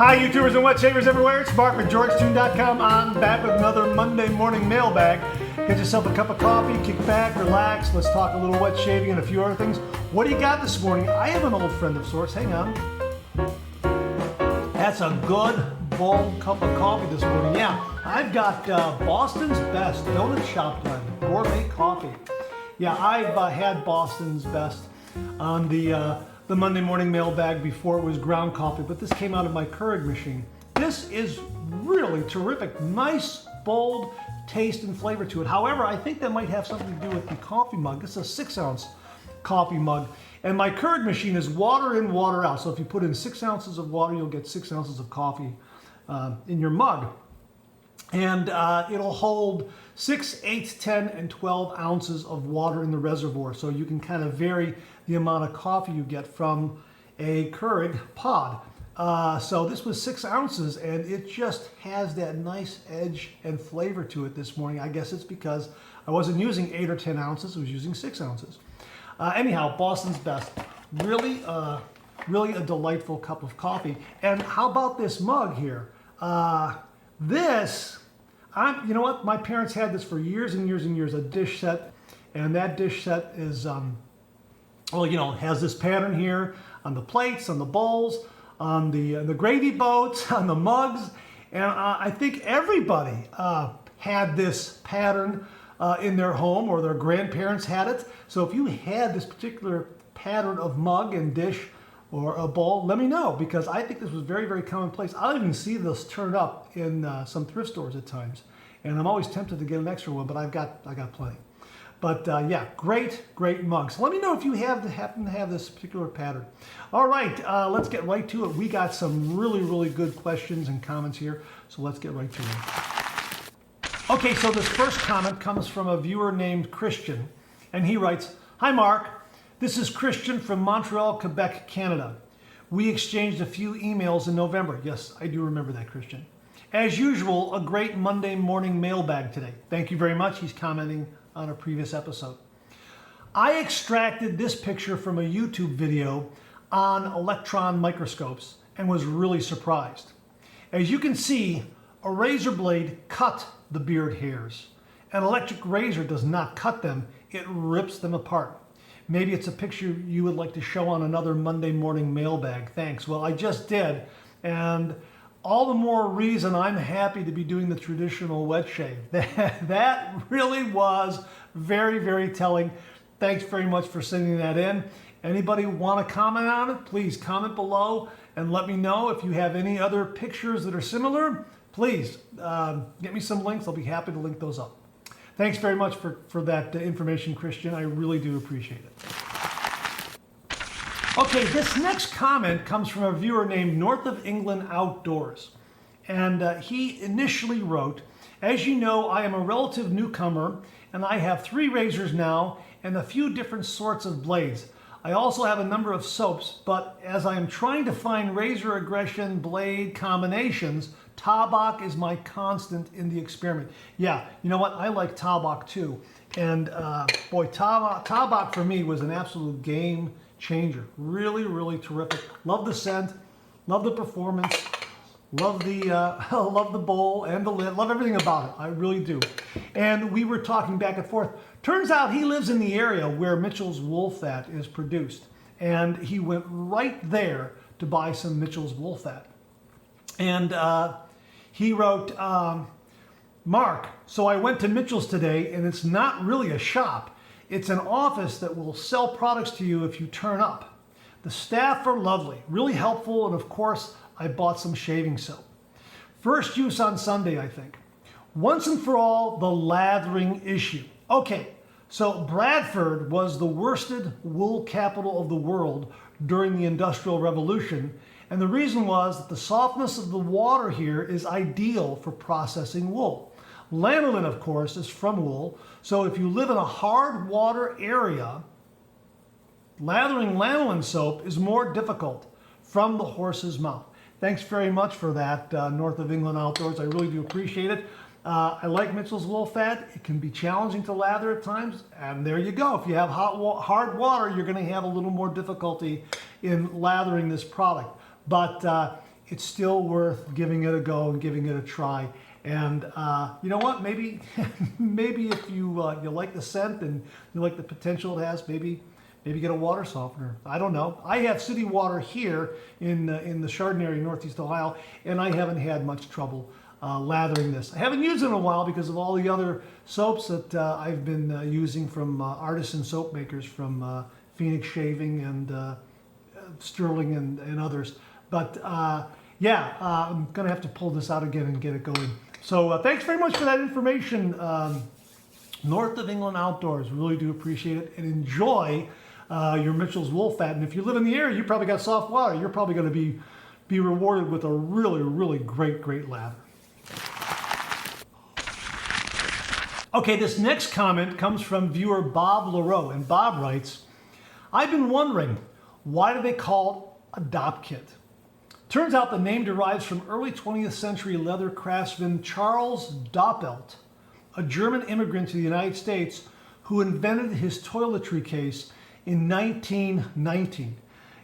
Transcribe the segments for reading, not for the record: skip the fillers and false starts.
Hi, YouTubers and wet shavers everywhere. It's Mark with GeorgeToon.com. I'm back with another Monday morning mailbag. Get yourself a cup of coffee, kick back, relax. Let's talk a little wet shaving and a few other things. What do you got this morning? I have an old friend of sorts. Hang on. That's a good, bold cup of coffee this morning. Yeah, I've got Boston's Best Donut Shop Blend Gourmet Coffee. Yeah, I've had Boston's Best on the Monday morning mailbag before it was ground coffee, but this came out of my Keurig machine. This is really terrific. Nice, bold taste and flavor to it. However, I think that might have something to do with the coffee mug. This is a 6-ounce coffee mug. And my Keurig machine is water in, water out. So if you put in 6 ounces of water, you'll get 6 ounces of coffee in your mug. And it'll hold 6, 8, 10, and 12 ounces of water in the reservoir. So you can kind of vary the amount of coffee you get from a Keurig pod. So this was 6 ounces, and it just has that nice edge and flavor to it this morning. I guess it's because I wasn't using 8 or 10 ounces, I was using 6 ounces. Anyhow, Boston's Best. Really a delightful cup of coffee. And how about this mug here? You know what? My parents had this for years and years and years, a dish set. And that dish set is, well, you know, has this pattern here on the plates, on the bowls, on the gravy boats, on the mugs. And I think everybody had this pattern in their home, or their grandparents had it. So if you had this particular pattern of mug and dish or a bowl, let me know, because I think this was very, very commonplace. I'll even see this turned up in some thrift stores at times. And I'm always tempted to get an extra one, but I got plenty. But yeah, great mug. So let me know if you happen to have this particular pattern. All right, let's get right to it. We got some really good questions and comments here, so let's get right to it. Okay, so this first comment comes from a viewer named Christian, and he writes, "Hi Mark, this is Christian from Montreal, Quebec, Canada. We exchanged a few emails in November." Yes, I do remember that, Christian. "As usual, a great Monday morning mailbag today." Thank you very much. He's commenting on a previous episode. "I extracted this picture from a YouTube video on electron microscopes and was really surprised. As you can see, a razor blade cut the beard hairs. An electric razor does not cut them, it rips them apart. Maybe it's a picture you would like to show on another Monday morning mailbag. Thanks." Well, I just did, and all the more reason I'm happy to be doing the traditional wet shave. That really was very telling. Thanks very much for sending that in. Anybody want to comment on it? Please comment below and let me know. If you have any other pictures that are similar, please get me some links. I'll be happy to link those up. Thanks very much for that information, Christian. I really do appreciate it. Okay, this next comment comes from a viewer named North of England Outdoors. And he initially wrote, "As you know, I am a relative newcomer, and I have 3 razors now and a few different sorts of blades. I also have a number of soaps, but as I am trying to find razor aggression blade combinations, Taobak is my constant in the experiment." Yeah, you know what? I like Taobak too. And boy, Taobak for me was an absolute game changer. Really terrific. Love the scent, love the performance, love the love the bowl and the lid, love everything about it. I really do. And we were talking back and forth. Turns out he lives in the area where Mitchell's wool fat is produced, and he went right there to buy some Mitchell's wool fat. And he wrote, "Mark, so I went to Mitchell's today, and it's not really a shop. It's an office that will sell products to you if you turn up. The staff are lovely, really helpful, and of course, I bought some shaving soap. First use on Sunday, I think. Once and for all, the lathering issue." Okay, so Bradford was the worsted wool capital of the world during the Industrial Revolution, and the reason was that the softness of the water here is ideal for processing wool. Lanolin, of course, is from wool, so if you live in a hard water area, lathering lanolin soap is more difficult. From the horse's mouth. Thanks very much for that, North of England Outdoors. I really do appreciate it. I like Mitchell's wool fat. It can be challenging to lather at times, and there you go. If you have hard water, you're going to have a little more difficulty in lathering this product. But it's still worth giving it a go and giving it a try. And you know what? Maybe maybe if you you like the scent and you like the potential it has, maybe get a water softener. I don't know. I have city water here in the Chardon area, Northeast Ohio, and I haven't had much trouble lathering this. I haven't used it in a while because of all the other soaps that I've been using from artisan soap makers, from Phoenix Shaving and Sterling and others. But yeah, I'm going to have to pull this out again and get it going. So thanks very much for that information, North of England Outdoors. Really do appreciate it, and enjoy your Mitchell's wool fat. And if you live in the area, you probably got soft water. You're probably going to be rewarded with a really great lather. Okay, this next comment comes from viewer Bob LaRoe, and Bob writes, I've been wondering, why do they call it a Dopp Kit? Turns out the name derives from early 20th century leather craftsman Charles Doppelt, a German immigrant to the United States who invented his toiletry case in 1919.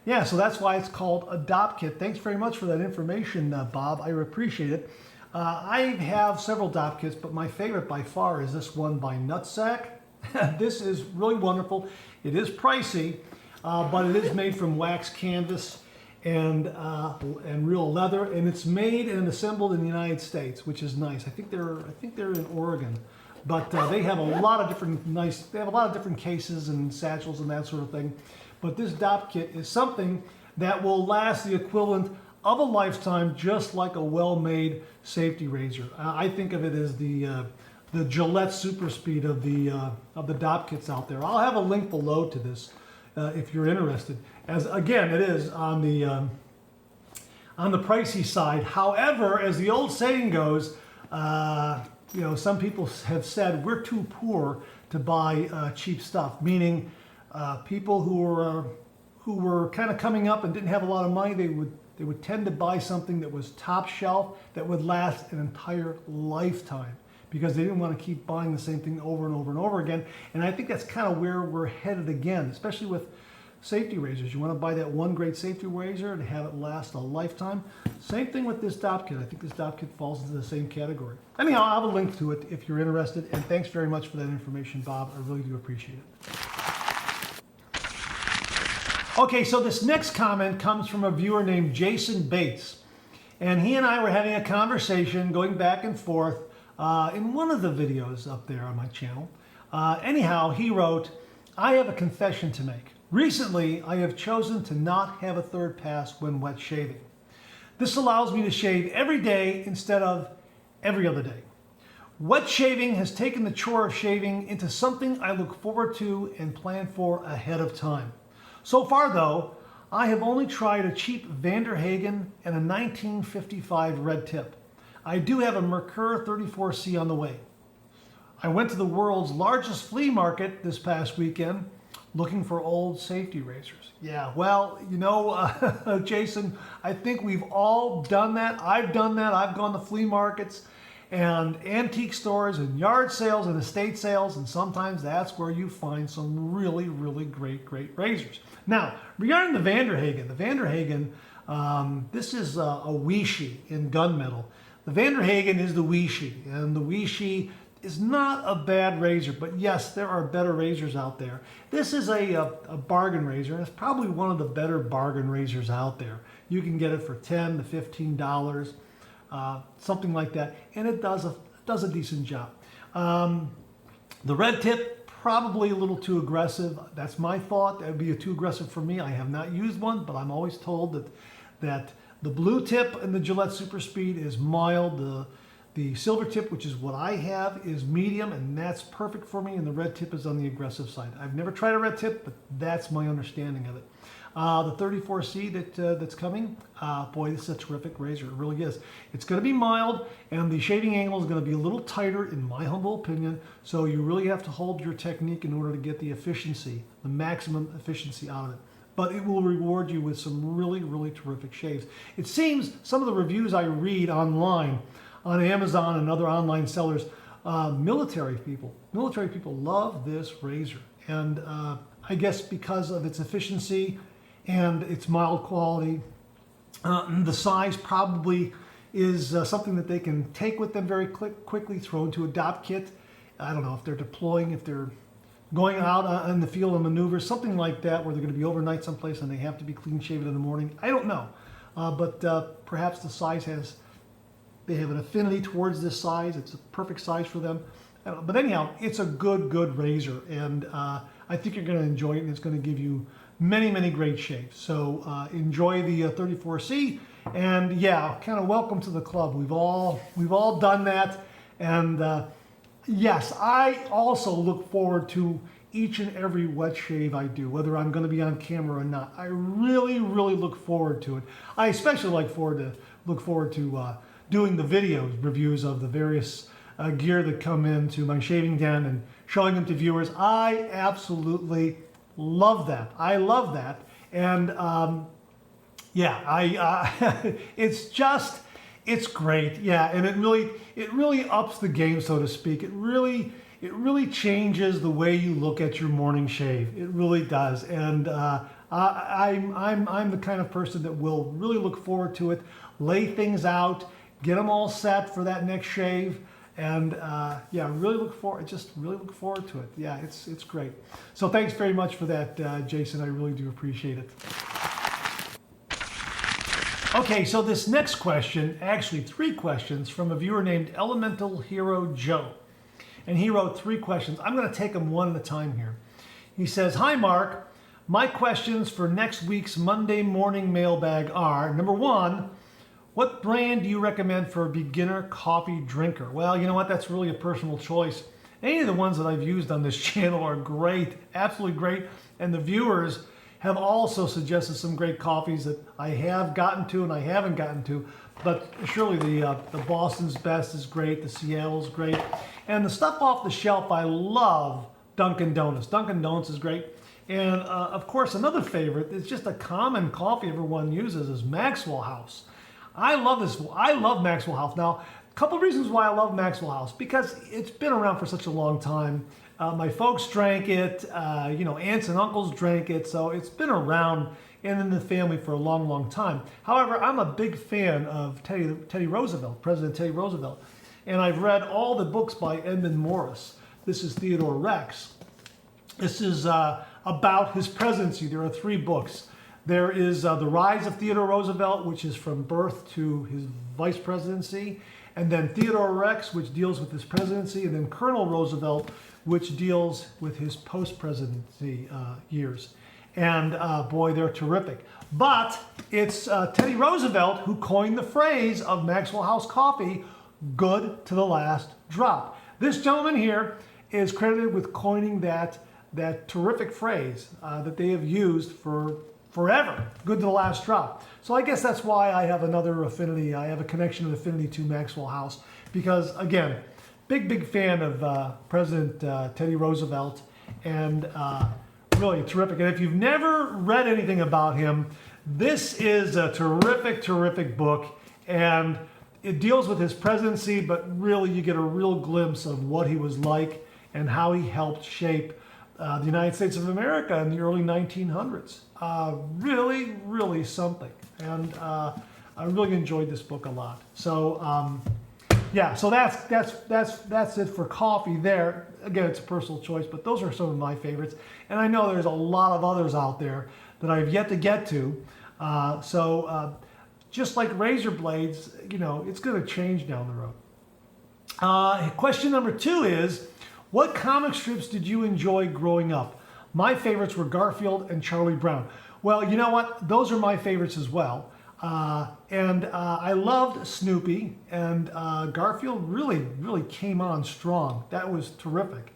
Yeah, so that's why it's called a Dopp Kit. Thanks very much for that information, Bob. I appreciate it. I have several Dopp Kits, but my favorite by far is this one by Nutsack. This is really wonderful. It is pricey, but it is made from wax canvas and real leather, and it's made and assembled in the United States, which is nice. I think they're in Oregon, but they have a lot of different cases and satchels and that sort of thing. But this Dopp Kit is something that will last the equivalent of a lifetime, just like a well-made safety razor. I think of it as the Gillette Super Speed of the Dopp Kits out there. I'll have a link below to this if you're interested. As again, it is on the pricey side. However, as the old saying goes, you know, some people have said we're too poor to buy cheap stuff. Meaning, people who were kind of coming up and didn't have a lot of money, they would tend to buy something that was top shelf that would last an entire lifetime, because they didn't want to keep buying the same thing over and over and over again. And I think that's kind of where we're headed again, especially with safety razors. You want to buy that one great safety razor and have it last a lifetime. Same thing with this Dopp Kit. I think this Dopp Kit falls into the same category. Anyhow, I'll have a link to it if you're interested. And thanks very much for that information, Bob. I really do appreciate it. Okay, so this next comment comes from a viewer named Jason Bates. And he and I were having a conversation going back and forth in one of the videos up there on my channel. Anyhow, he wrote, I have a confession to make. Recently, I have chosen to not have a third pass when wet shaving. This allows me to shave every day instead of every other day. Wet shaving has taken the chore of shaving into something I look forward to and plan for ahead of time. So far, though, I have only tried a cheap Vanderhagen and a 1955 red tip. I do have a Merkur 34C on the way. I went to the world's largest flea market this past weekend looking for old safety razors. Yeah, well, you know, Jason, I think we've all done that. I've done that. I've gone to flea markets and antique stores and yard sales and estate sales, and sometimes that's where you find some really great razors. Now, regarding the Vanderhagen, this is a Weishi in gunmetal. The Vanderhagen is the Weishi, and the Weishi is not a bad razor, but yes, there are better razors out there. This is a bargain razor, and it's probably one of the better bargain razors out there. You can get it for $10 to $15, something like that, and it does a decent job. The red tip, probably a little too aggressive. That's my thought. That would be too aggressive for me. I have not used one, but I'm always told that the blue tip and the Gillette Super Speed is mild. The silver tip, which is what I have, is medium, and that's perfect for me, and the red tip is on the aggressive side. I've never tried a red tip, but that's my understanding of it. The 34C that's coming, boy, this is a terrific razor. It really is. It's going to be mild, and the shaving angle is going to be a little tighter, in my humble opinion, so you really have to hold your technique in order to get the efficiency, the maximum efficiency out of it. But it will reward you with some really terrific shaves. It seems some of the reviews I read online, on Amazon and other online sellers, military people love this razor. And I guess because of its efficiency and its mild quality The size probably is something that they can take with them very quickly, throw into a Dopp kit. I don't know if they're deploying, if they're going out in the field and maneuver, something like that, where they're going to be overnight someplace and they have to be clean shaven in the morning. I don't know, but perhaps the size they have an affinity towards this size. It's a perfect size for them. But anyhow, it's a good razor, and I think you're going to enjoy it, and it's going to give you many great shaves. So enjoy the 34C, and yeah, kind of welcome to the club. We've all done that, and yes, I also look forward to each and every wet shave I do, whether I'm going to be on camera or not. I really look forward to it. I especially look forward to doing the videos reviews of the various gear that come into my shaving den and showing them to viewers. I absolutely love that. I love that, and yeah, it's great. Yeah, and it really ups the game, so to speak. It really changes the way you look at your morning shave. It really does, and I'm the kind of person that will really look forward to it, lay things out, get them all set for that next shave, and yeah, really look forward to it. Yeah, it's great. So thanks very much for that, Jason. I really do appreciate it. Okay, so this next question, actually 3 questions from a viewer named Elemental Hero Joe. And he wrote 3 questions. I'm going to take them one at a time here. He says, "Hi Mark, my questions for next week's Monday morning mailbag are, number 1, what brand do you recommend for a beginner coffee drinker?" Well, you know what? That's really a personal choice. Any of the ones that I've used on this channel are great, absolutely great. And the viewers have also suggested some great coffees that I have gotten to and I haven't gotten to. But surely the Boston's Best is great, the Seattle's great. And the stuff off the shelf, I love Dunkin' Donuts. Dunkin' Donuts is great. And of course, another favorite, it's just a common coffee everyone uses, is Maxwell House. I love this. I love Maxwell House. Now, a couple of reasons why I love Maxwell House. Because it's been around for such a long time. My folks drank it. You know, aunts and uncles drank it. So it's been around and in the family for a long time. However, I'm a big fan of Teddy Roosevelt, President Teddy Roosevelt. And I've read all the books by Edmund Morris. This is Theodore Rex. This is about his presidency. There are 3 books. There is The Rise of Theodore Roosevelt, which is from birth to his vice presidency. And then Theodore Rex, which deals with his presidency. And then Colonel Roosevelt, which deals with his post-presidency years. And boy, they're terrific. But it's Teddy Roosevelt who coined the phrase of Maxwell House coffee, good to the last drop. This gentleman here is credited with coining that terrific phrase that they have used for forever, good to the last drop. So I guess that's why I have another affinity. I have a connection and affinity to Maxwell House because, again, big fan of President Teddy Roosevelt, and really terrific. And if you've never read anything about him, this is a terrific book, and it deals with his presidency, but really you get a real glimpse of what he was like and how he helped shape the United States of America in the early 1900s. Really something. And I really enjoyed this book a lot. So yeah, so that's it for coffee there. Again, it's a personal choice, but those are some of my favorites. And I know there's a lot of others out there that I've yet to get to. Just like razor blades, you know, it's going to change down the road. Question number 2 is, what comic strips did you enjoy growing up? My favorites were Garfield and Charlie Brown. Well, you know what? Those are my favorites as well. I loved Snoopy, and Garfield really came on strong. That was terrific.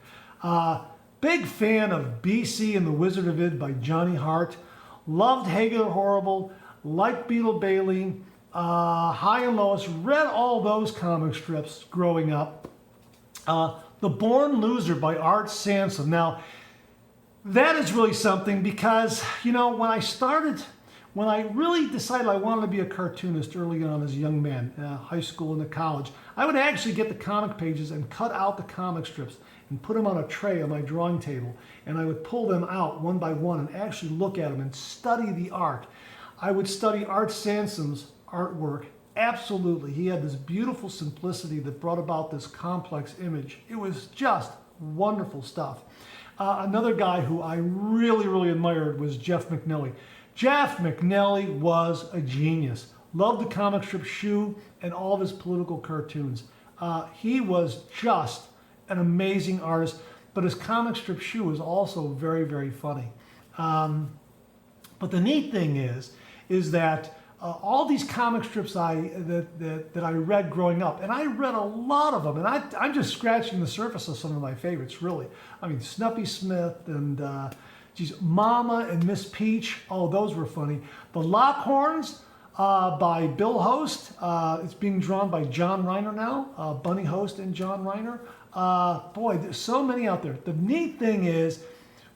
Big fan of BC and the Wizard of Id by Johnny Hart. Loved Hagen the Horrible. Liked Beetle Bailey. High and Lois. Read all those comic strips growing up. The Born Loser by Art Sansom. Now, that is really something because, you know, when I really decided I wanted to be a cartoonist early on as a young man, high school and to college, I would actually get the comic pages and cut out the comic strips and put them on a tray on my drawing table. And I would pull them out one by one and actually look at them and study the art. I would study Art Sanson's artwork. Absolutely. He had this beautiful simplicity that brought about this complex image. It was just wonderful stuff. Another guy who I really, really admired was Jeff McNelly. Jeff McNelly was a genius. Loved the comic strip Shoe and all of his political cartoons. He was just an amazing artist, but his comic strip Shoe was also very, very funny. But the neat thing is that all these comic strips that I read growing up, and I read a lot of them, and I'm just scratching the surface of some of my favorites, really. I mean, Snuffy Smith and Mama and Miss Peach. Oh, those were funny. The Lockhorns by Bill Host. It's being drawn by John Reiner now. Bunny Host and John Reiner. Boy, there's so many out there. The neat thing is,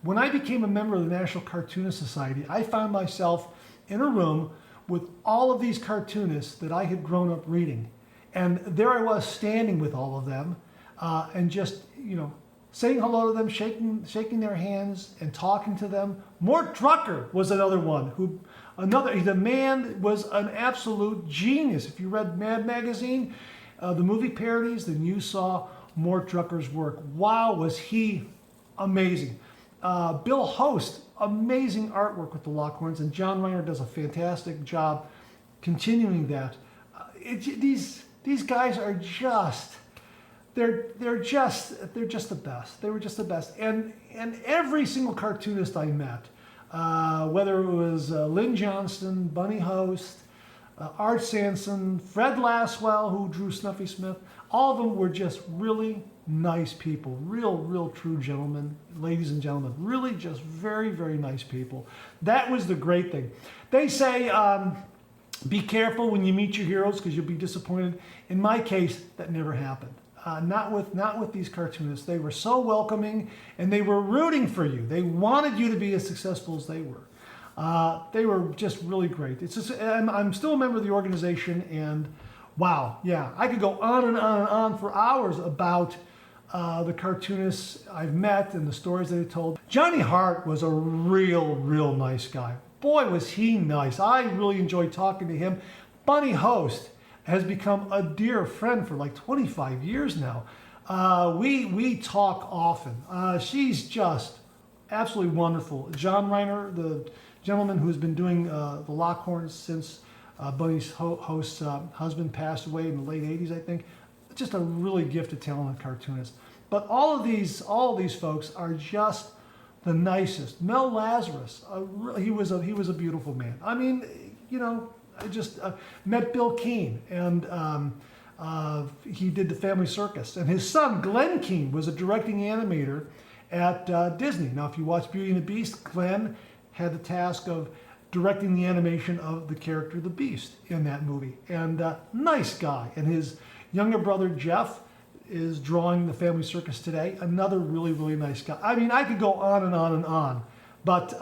when I became a member of the National Cartoonist Society, I found myself in a room with all of these cartoonists that I had grown up reading. And there I was standing with all of them and just, saying hello to them, shaking their hands and talking to them. Mort Drucker was another one. The man was an absolute genius. If you read Mad Magazine, the movie parodies, then you saw Mort Drucker's work. Wow, was he amazing. Bill Host, amazing artwork with the Lockhorns, and John Reiner does a fantastic job continuing that. These guys are they're just the best. They were just the best. And every single cartoonist I met, whether it was Lynn Johnston, Bunny Host, Art Sanson, Fred Laswell, who drew Snuffy Smith, all of them were just really nice people, real true gentlemen, ladies and gentlemen, really just very, very nice people. That was the great thing. They say, be careful when you meet your heroes because you'll be disappointed. In my case, that never happened. Not with these cartoonists. They were so welcoming and they were rooting for you. They wanted you to be as successful as they were. They were just really great. I'm still a member of the organization, and wow, yeah, I could go on and on and on for hours about the cartoonists I've met and the stories they told. Johnny Hart was a real nice guy. Boy, was he nice. I really enjoyed talking to him. Bunny Host has become a dear friend for like 25 years now. We talk often. She's just absolutely wonderful. John Reiner, the gentleman who's been doing the Lockhorns since Bunny's host's husband passed away in the late 80s, I think. Just a really gifted, talented cartoonist. But all of these folks are just the nicest. Mel Lazarus, he was a beautiful man. I mean, I just met Bill Keane, and he did the Family Circus. And his son, Glenn Keane, was a directing animator at Disney. Now, if you watch Beauty and the Beast, Glenn had the task of directing the animation of the character the Beast in that movie. And nice guy. And his younger brother, Jeff, is drawing the Family Circus today. Another really nice guy. I mean, I could go on and on and on. But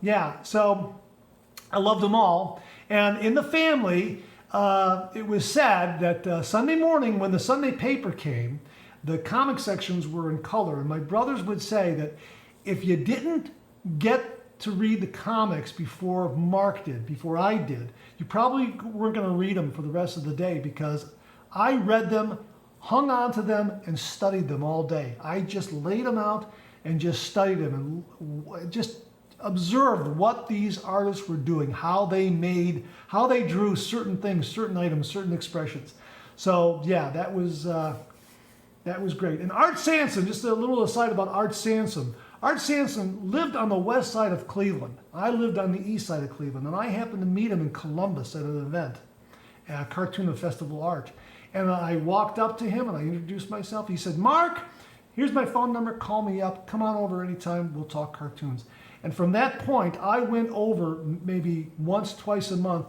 yeah, so I loved them all. And in the family, it was said that Sunday morning when the Sunday paper came, the comic sections were in color. And my brothers would say that if you didn't get to read the comics before Mark did, before I did, you probably weren't going to read them for the rest of the day, because I read them, hung on to them, and studied them all day. I just laid them out and just studied them and just observed what these artists were doing, how they drew certain things, certain items, certain expressions. So yeah, that was great. And Art Sanson, just a little aside about Art Sanson. Art Sanson lived on the west side of Cleveland. I lived on the east side of Cleveland, and I happened to meet him in Columbus at an event, a Cartoon of Festival Art. And I walked up to him and I introduced myself. He said, "Mark, here's my phone number. Call me up. Come on over anytime. We'll talk cartoons." And from that point, I went over maybe once, twice a month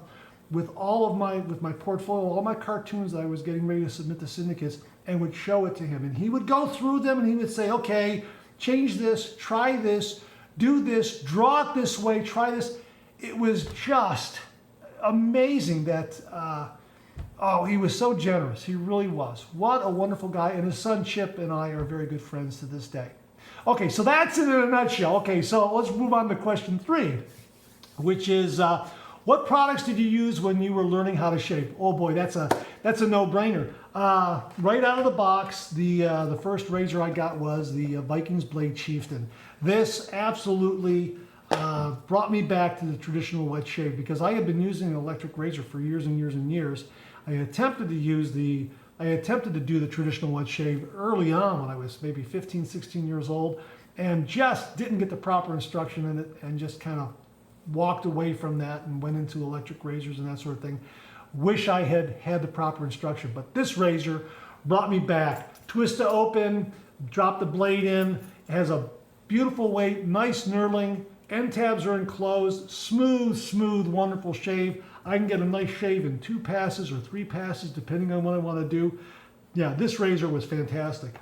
with my portfolio, all my cartoons that I was getting ready to submit to syndicates, and would show it to him. And he would go through them and he would say, "Okay, change this, try this, do this, draw it this way, try this." It was just amazing that, he was so generous. He really was. What a wonderful guy. And his son Chip and I are very good friends to this day. Okay, so that's it in a nutshell. Okay, so let's move on to question 3, which is, What products did you use when you were learning how to shave? Oh boy, that's a no-brainer. Right out of the box, the first razor I got was the Vikings Blade Chieftain. This absolutely brought me back to the traditional wet shave because I had been using an electric razor for years and years and years. I attempted to do the traditional wet shave early on when I was maybe 15, 16 years old, and just didn't get the proper instruction in it, and just kind of walked away from that and went into electric razors and that sort of thing. Wish I had had the proper instruction, but this razor brought me back. Twist to open, drop the blade in. It has a beautiful weight, nice knurling. End tabs are enclosed, smooth, wonderful shave. I can get a nice shave in 2 passes or 3 passes, depending on what I want to do. Yeah, this razor was fantastic.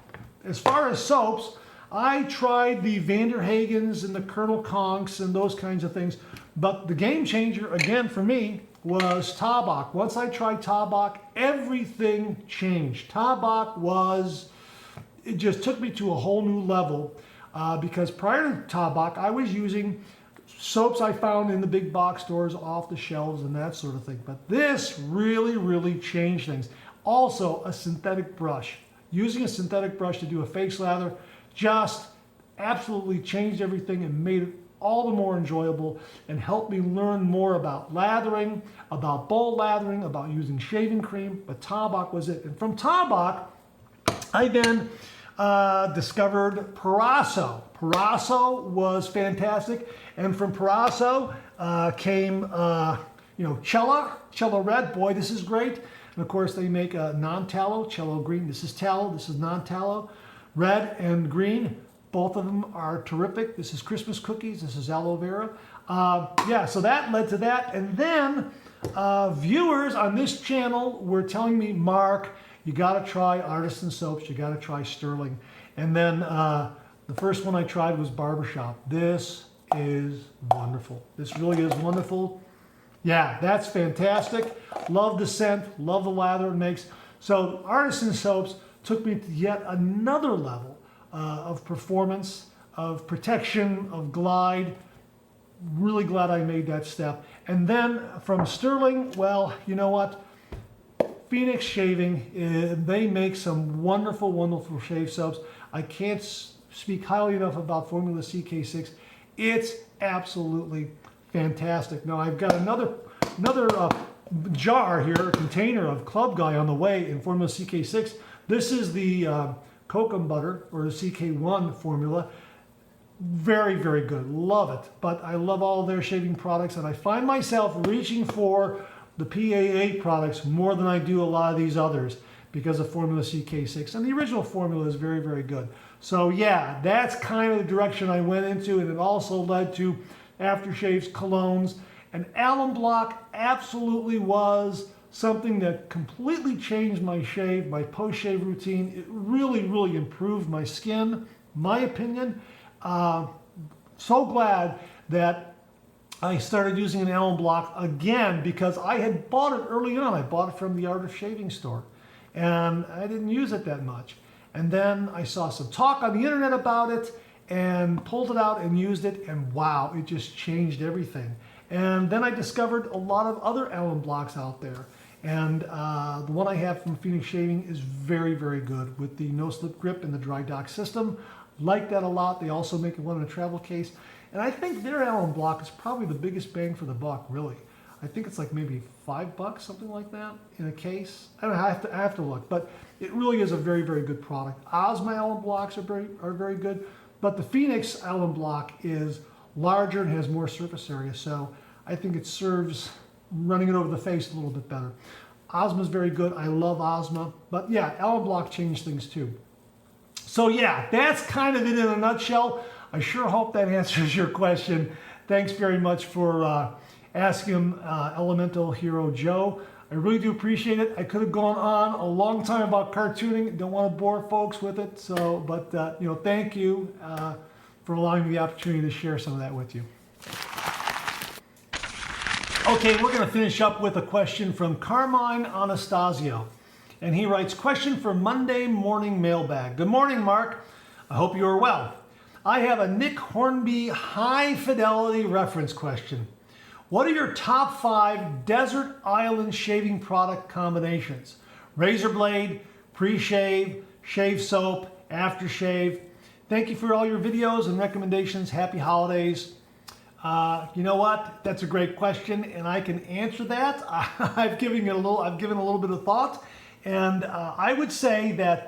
As far as soaps, I tried the Vanderhagens and the Colonel Conks and those kinds of things, but the game changer, again, for me, was Taubach. Once I tried Taubach, everything changed. Taubach it just took me to a whole new level, because prior to Taubach, I was using soaps I found in the big box stores off the shelves and that sort of thing. But this really changed things. Also, a synthetic brush. Using a synthetic brush to do a face lather just absolutely changed everything and made it all the more enjoyable and helped me learn more about lathering, about bowl lathering, about using shaving cream. But Taubach was it. And from Taubach, I then discovered Parasso. Parasso was fantastic, and from Parasso came Cella Red. Boy, this is great. And of course, they make a non-tallow Cello Green. This is tallow. This is non-tallow. Red and green, both of them are terrific. This is Christmas cookies. This is aloe vera. Yeah, so that led to that, and then viewers on this channel were telling me, Mark, you got to try Artisan soaps. You got to try Sterling. And then the first one I tried was Barbershop. This is wonderful. This really is wonderful. Yeah, that's fantastic. Love the scent. Love the lather it makes. So Artisan soaps took me to yet another level of performance, of protection, of glide. Really glad I made that step. And then from Sterling, well, you know what? Phoenix Shaving, they make some wonderful shave soaps. I can't speak highly enough about Formula CK6. It's absolutely fantastic. Now I've got another jar here, a container of Club Guy on the way in Formula CK6. This is the Kokum Butter, or the CK1 formula. Very good, love it. But I love all their shaving products, and I find myself reaching for the PA8 products more than I do a lot of these others because of Formula CK6. And the original formula is very good. So yeah, that's kind of the direction I went into, and it also led to aftershaves, colognes, and alum block absolutely was something that completely changed my shave, my post-shave routine. It really improved my skin, my opinion. So glad that I started using an alum block again because I had bought it early on. I bought it from the Art of Shaving store, and I didn't use it that much. And then I saw some talk on the internet about it and pulled it out and used it, and wow, it just changed everything. And then I discovered a lot of other alum blocks out there. And the one I have from Phoenix Shaving is very good with the no-slip grip and the dry dock system. Like that a lot. They also make one in a travel case. And I think their alum block is probably the biggest bang for the buck, really. I think it's like maybe $5, something like that, in a case. I don't know, I have to look, but it really is a very good product. Osmo alum blocks are very good, but the Phoenix alum block is larger and has more surface area, so I think it serves running it over the face a little bit better. Osmo is very good. I love Osmo, but yeah, alum block changed things too. So yeah, that's kind of it in a nutshell. I sure hope that answers your question. Thanks very much for asking Elemental Hero Joe. I really do appreciate it. I could have gone on a long time about cartooning. Don't want to bore folks with it. So, but thank you for allowing me the opportunity to share some of that with you. Okay, we're going to finish up with a question from Carmine Anastasio. And he writes, question for Monday morning mailbag. Good morning, Mark. I hope you are well. I have a Nick Hornby high fidelity reference question. What are your top 5 desert island shaving product combinations? Razor blade, pre-shave, shave soap, aftershave. Thank you for all your videos and recommendations. Happy holidays. You know what? That's a great question, and I can answer that. I've given a little bit of thought, and I would say that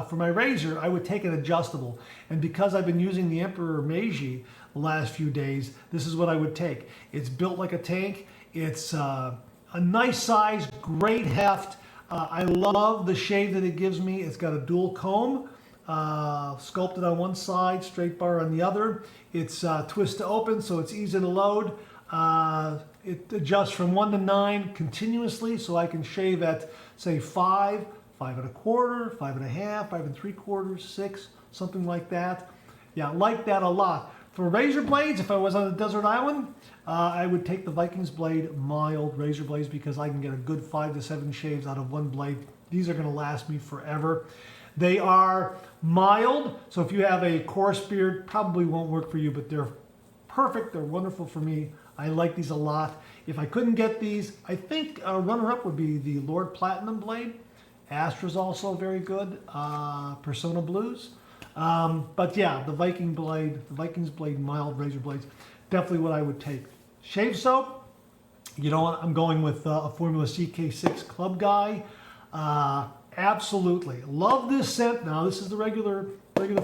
for my razor, I would take an adjustable. And because I've been using the Emperor Meiji the last few days, this is what I would take. It's built like a tank. It's a nice size, great heft. I love the shave that it gives me. It's got a dual comb, sculpted on one side, straight bar on the other. It's twist to open, so it's easy to load. It adjusts from 1 to 9 continuously, so I can shave at, say, 5, 5 1/4, 5 1/2, 5 3/4, 6, something like that. Yeah, I like that a lot. For razor blades, if I was on a desert island, I would take the Vikings blade mild razor blades because I can get a good 5 to 7 shaves out of one blade. These are going to last me forever. They are mild, so if you have a coarse beard, probably won't work for you, but they're perfect. They're wonderful for me. I like these a lot. If I couldn't get these, I think a runner-up would be the Lord Platinum blade. Astra's also very good. Persona Blues. But yeah, the Vikings blade mild razor blades, definitely what I would take. Shave soap, you know what? I'm going with a Formula CK6 Club Guy. Absolutely. Love this scent. Now, this is the regular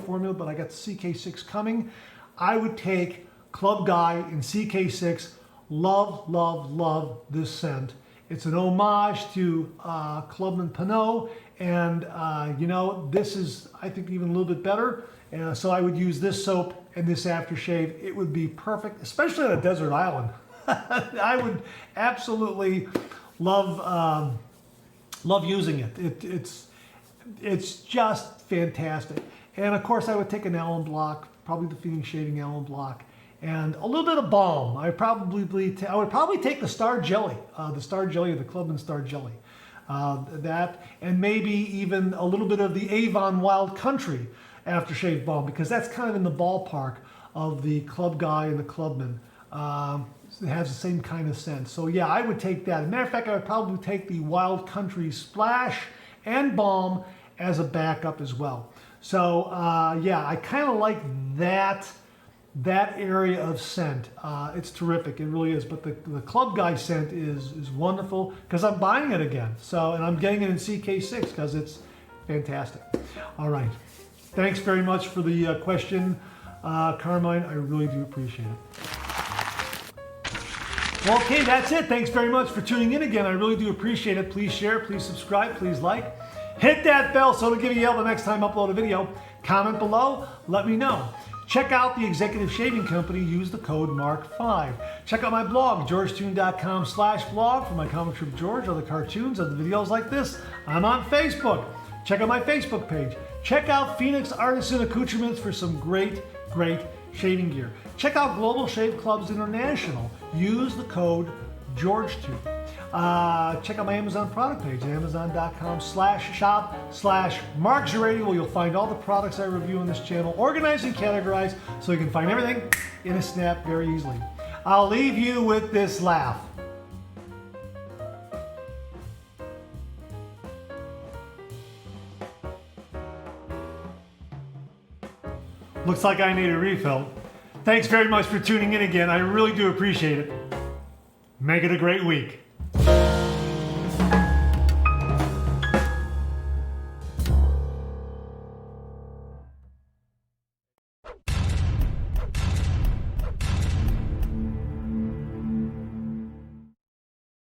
formula, but I got the CK6 coming. I would take Club Guy in CK6. Love, love, love this scent. It's an homage to Clubman Pinot, and you know, this is, I think, even a little bit better. So I would use this soap and this aftershave. It would be perfect, especially on a desert island. I would absolutely love using it. It's just fantastic. And of course, I would take an alum block, probably the Phoenix Shaving Alum Block, and a little bit of balm. I would probably take the Star Jelly, the Clubman Star Jelly. That, and maybe even a little bit of the Avon Wild Country aftershave balm, because that's kind of in the ballpark of the Club Guy and the Clubman. It has the same kind of scent. So yeah, I would take that. As a matter of fact, I would probably take the Wild Country Splash and Balm as a backup as well. So yeah, I kind of like that area of scent. It's terrific, it really is. But the Club Guy scent is wonderful because I'm buying it again. So, and I'm getting it in CK6 because it's fantastic. All right, thanks very much for the question, Carmine. I really do appreciate it. Well, okay, that's it. Thanks very much for tuning in again. I really do appreciate it. Please share, please subscribe, please like. Hit that bell so it'll give you a yell the next time I upload a video. Comment below, let me know. Check out the Executive Shaving Company. Use the code MARK5. Check out my blog, georgetoon.com/blog for my comic strip George, other cartoons, other videos like this. I'm on Facebook. Check out my Facebook page. Check out Phoenix Artisan Accoutrements for some great shaving gear. Check out Global Shave Clubs International. Use the code GeorgeTube. Check out my Amazon product page, amazon.com/shop/MarkZerati, where you'll find all the products I review on this channel, organized and categorized, so you can find everything in a snap very easily. I'll leave you with this laugh. Looks like I need a refill. Thanks very much for tuning in again. I really do appreciate it. Make it a great week.